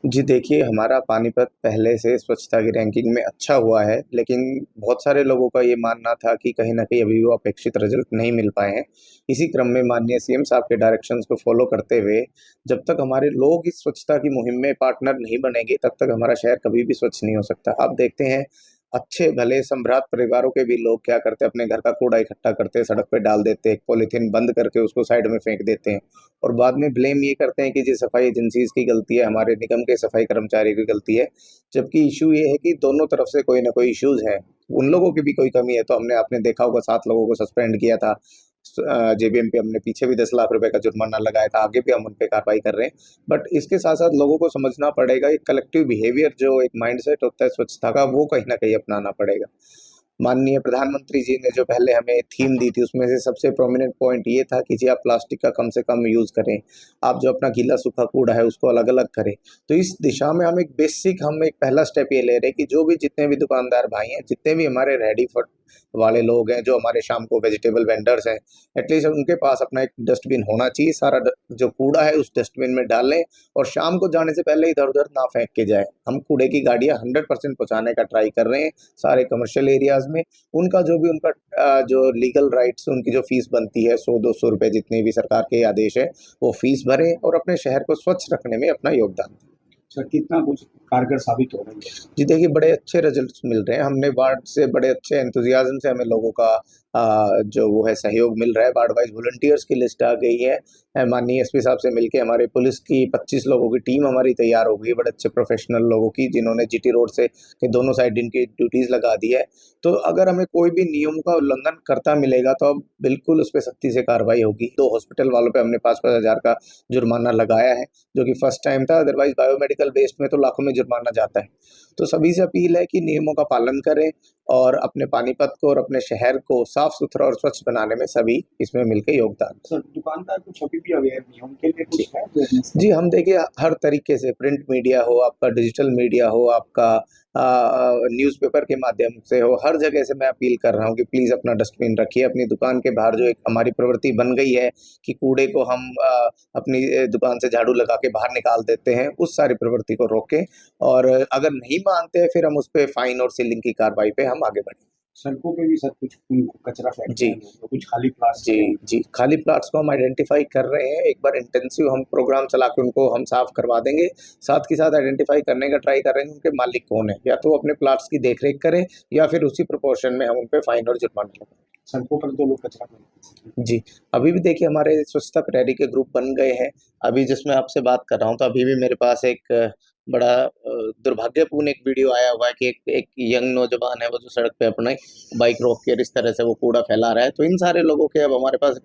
जी देखिए, हमारा पानीपत पहले से स्वच्छता की रैंकिंग में अच्छा हुआ है, लेकिन बहुत सारे लोगों का ये मानना था कि कहीं न कहीं अभी वो अपेक्षित रिज़ल्ट नहीं मिल पाए हैं। इसी क्रम में माननीय सीएम साहब के डायरेक्शंस को फ़ॉलो करते हुए, जब तक हमारे लोग इस स्वच्छता की मुहिम में पार्टनर नहीं बनेंगे, तब तक हमारा शहर कभी भी स्वच्छ नहीं हो सकता। आप देखते हैं, अच्छे भले संभ्रांत परिवारों के भी लोग क्या करते हैं, अपने घर का कूड़ा इकट्ठा करते हैं, सड़क पे डाल देते हैं, एक पॉलीथीन बंद करके उसको साइड में फेंक देते हैं। और बाद में ब्लेम ये करते हैं कि जी सफाई एजेंसीज़ की गलती है, हमारे निगम के सफाई कर्मचारी की गलती है। जबकि इश्यू ये है कि दोनों तरफ से कोई न कोई इश्यूज़ हैं। उन लोगों की भी कोई कमी है, तो हमने आपने देखा होगा 7 लोगों को सस्पेंड किया था। जेबीएम पे हमने पीछे भी 10 लाख रुपए का जुर्माना लगाया था, आगे भी हम उन पे कार्रवाई कर रहे हैं। बट इसके साथ-साथ लोगों को समझना पड़ेगा, एक कलेक्टिव बिहेवियर जो एक माइंडसेट होता है स्वच्छता का, वो कहीं न कहीं अपनाना पड़ेगा। माननीय प्रधानमंत्री जी ने जो पहले हमें थीम दी थी, उसमें से सबसे प्रोमिनेंट पॉइंट ये था कि जी आप प्लास्टिक का कम से कम यूज़ करें। आप जो अपना गीला-सूखा कूड़ा है उसको अलग-अलग करें। तो इस दिशा में हम एक पहला स्टेप ये ले रहे हैं कि जो भी जितने भी दुकानदार भाई हैं, जितने भी हमारे रेडी फॉर वाले लोग हैं, जो हमारे शाम को वेजिटेबल वेंडर्स हैं, एटलीस्ट उनके पास अपना एक डस्टबिन होना चाहिए। सारा ड जो कूड़ा है उस डस्टबिन में डालें और शाम को जाने से पहले इधर-उधर ना फेंक के जाएँ। हम कूड़े की गाड़ियाँ 100% पहुँचाने का ट्राई कर रहे हैं, सारे कमर्शियल एरियाज़ में। उनका जो भी जो लीगल राइट्स उनकी जो फीस बनती है 100-200 रुपए जितने भी सरकार के आदेश है, वो फीस भरें और अपने शहर को स्वच्छ रखने में अपना योगदान दें। सर कितना कुछ कारगर साबित हो रही है? जी देखिए, बड़े अच्छे रिज़ल्ट्स मिल रहे हैं। हमने वार्ड से बड़े अच्छे एंथुसियाज़्म से हमें लोगों का जो वो है सहयोग मिल रहा है। वार्ड वाइज़ वॉलंटियर्स की लिस्ट आ गई है। माननीय एसपी साहब से मिलके हमारे पुलिस की 25 लोगों की टीम हमारी तैयार हो गई है, बड़े अच्छे प्रोफ़ेशनल लोगों की, जिन्होंने जीटी रोड से के दोनों साइड इनकी ड्यूटीज़ लगा दी है। तो अगर हमें कोई भी नियम का उल्लंघन करता मिलेगा, तो अब बिल्कुल उस पे सख्ती से कार्रवाई होगी। 2 हॉस्पिटल वालों पे हमने 5-5 हज़ार का जुर्माना लगाया है, जो कि फर्स्ट टाइम था, अदरवाइज़ बायोमेडिकल वेस्ट में तो लाखों में जुर्माना जाता है। तो सभी से अपील है कि नियमों का पालन करें और अपने पानीपत को और अपने शहर को साफ-सुथरा और स्वच्छ बनाने में सभी इसमें मिलके योगदान दें। सर दुकानदार कुछ अभी भी अवेयर नहीं है, उनके लिए जी। कुछ है अवेयरनेस? जी, हम देखिए हर तरीके से प्रिंट मीडिया हो, आपका डिजिटल मीडिया हो, आपका न्यूज़पेपर के माध्यम से हो, हर जगह से मैं अपील कर रहा हूँ कि प्लीज़ अपना डस्टबिन रखिए अपनी दुकान के बाहर। जो एक हमारी प्रवृत्ति बन गई है कि कूड़े को हम अपनी दुकान से झाड़ू लगा के बाहर निकाल देते हैं, उस सारी प्रवृत्ति को रोकें और अगर नहीं मानते हैं, फिर हम उस पे फाइन और सीलिंग की कार्रवाई पे हम आगे बढ़ें। सड़कों पे भी सर कुछ कचरा फेंकते जी। हैं लोग, तो कुछ खाली प्लाट्स जी, जी। खाली प्लॉट्स को हम आइडेंटिफ़ाई कर रहे हैं। एक बार इंटेंसिव हम प्रोग्राम चला के उनको हम साफ़ करवा देंगे। साथ के साथ आइडेंटिफ़ाई करने का ट्राई कर रहे हैं, उनके मालिक कौन है? या तो वो अपने प्लॉट्स की देख-रेख करें या फिर उसी प्रोपोर्शन में हम उन पे फाइन और जुर्माना लगाएँ। सड़कों पर तो लोग कचरा फेंकते हैं। जी, अभी भी देखिए हमारे स्वच्छता प्रहरी के ग्रुप बन गए हैं। अभी जिस मैं आपसे बात कर रहा हूँ, तो अभी भी मेरे पास एक बड़ा दुर्भाग्यपूर्ण एक वीडियो आया हुआ है कि एक एक यंग नौजवान है, वो जो सड़क पे अपने बाइक रोक के इस तरह से वो कूड़ा फैला रहा है। तो इन सारे लोगों के अब हमारे पास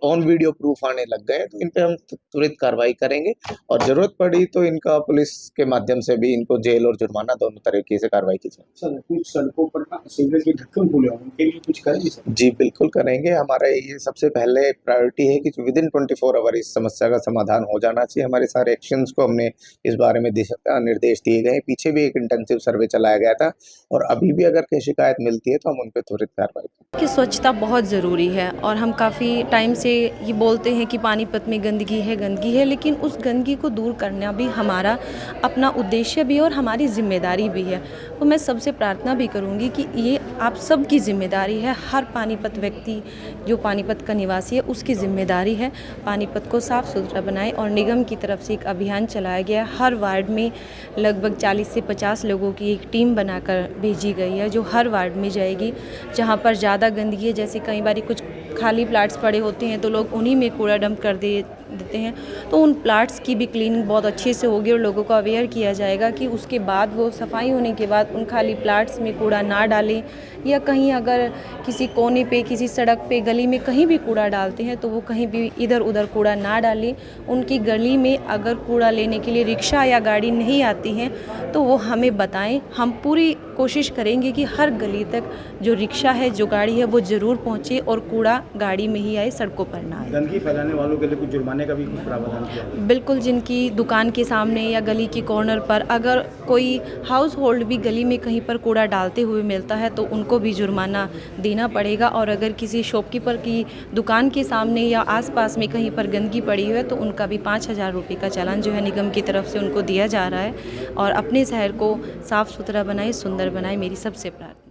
ऑन वीडियो प्रूफ आने लग गए हैं, तो इन पे हम त्वरित कार्रवाई करेंगे और ज़रूरत पड़ी तो इनका पुलिस के माध्यम से भी इनको जेल और जुर्माना दोनों तरीके से कार्रवाई की जाए। सर कुछ सड़कों पर ना सीवरेज के ढक्कन खुले हों, उनके लिए कुछ करेंगे सर? जी, बिल्कुल करेंगे। हमारा ये सबसे पहले प्रायोरिटी है कि विदिन 24 आवर इस समस्या का समाधान हो जाना चाहिए। हमारे सारे एक्शंस को हमने इस बारे में निर्देश दिए गए हैं। पीछे भी एक इंटेंसिव सर्वे चलाया गया था और अभी भी अगर कोई शिकायत मिलती है, तो हम उन पे त्वरित कार्रवाई करेंगे। कि स्वच्छता बहुत ज़रूरी है और हम काफ़ी टाइम से ये बोलते हैं कि पानीपत में गंदगी है, लेकिन उस गंदगी को दूर करना भी हमारा अपना उद्देश्य भी है और हमारी ज़िम्मेदारी भी है। तो मैं सबसे प्रार्थना भी करूँगी कि ये आप सब की ज़िम्मेदारी है, हर पानीपत व्यक्ति जो पानीपत का निवासी है उसकी ज़िम्मेदारी है पानीपत को साफ़ सुथरा बनाएं। और निगम की तरफ से एक अभियान चलाया गया है, हर वार्ड में लगभग 40 से 50 लोगों की एक टीम बनाकर भेजी गई है, जो हर वार्ड में जाएगी जहाँ पर ज़्यादा गंदगी है। जैसे कई बार कुछ खाली प्लाट्स पड़े होते हैं तो लोग उन्हीं में कूड़ा डंप कर देते हैं, तो उन प्लाट्स की भी क्लीनिंग बहुत अच्छे से होगी और लोगों को अवेयर किया जाएगा कि उसके बाद वो सफाई होने के बाद उन खाली प्लाट्स में कूड़ा ना डालें, या कहीं अगर किसी कोने पे, किसी सड़क पे, गली में कहीं भी कूड़ा डालते हैं तो वो कहीं भी इधर उधर कूड़ा ना डालें। उनकी गली में अगर कूड़ा लेने के लिए रिक्शा या गाड़ी नहीं आती हैं तो वो हमें बताएं। हम पूरी कोशिश करेंगे कि हर गली तक जो रिक्शा है, जो गाड़ी है, वो ज़रूर पहुँचे और कूड़ा गाड़ी में ही आए, सड़कों पर ना आए। गंदगी फैलाने वालों के लिए कुछ जुर्माने जुर्माने का भी कुछ प्रावधान किया है? बिल्कुल, जिनकी दुकान के सामने या गली के कॉर्नर पर अगर कोई हाउस होल्ड भी गली में कहीं पर कूड़ा डालते हुए मिलता है तो उनको भी जुर्माना देना पड़ेगा। और अगर किसी शॉपकीपर की दुकान के सामने या आसपास में कहीं पर गंदगी पड़ी हुई है तो उनका भी 5,000 रुपये का चालान जो है निगम की तरफ से उनको दिया जा रहा है। और अपने शहर को साफ़ सुथरा बनाए, सुंदर बनाए, मेरी सबसे प्रार्थना।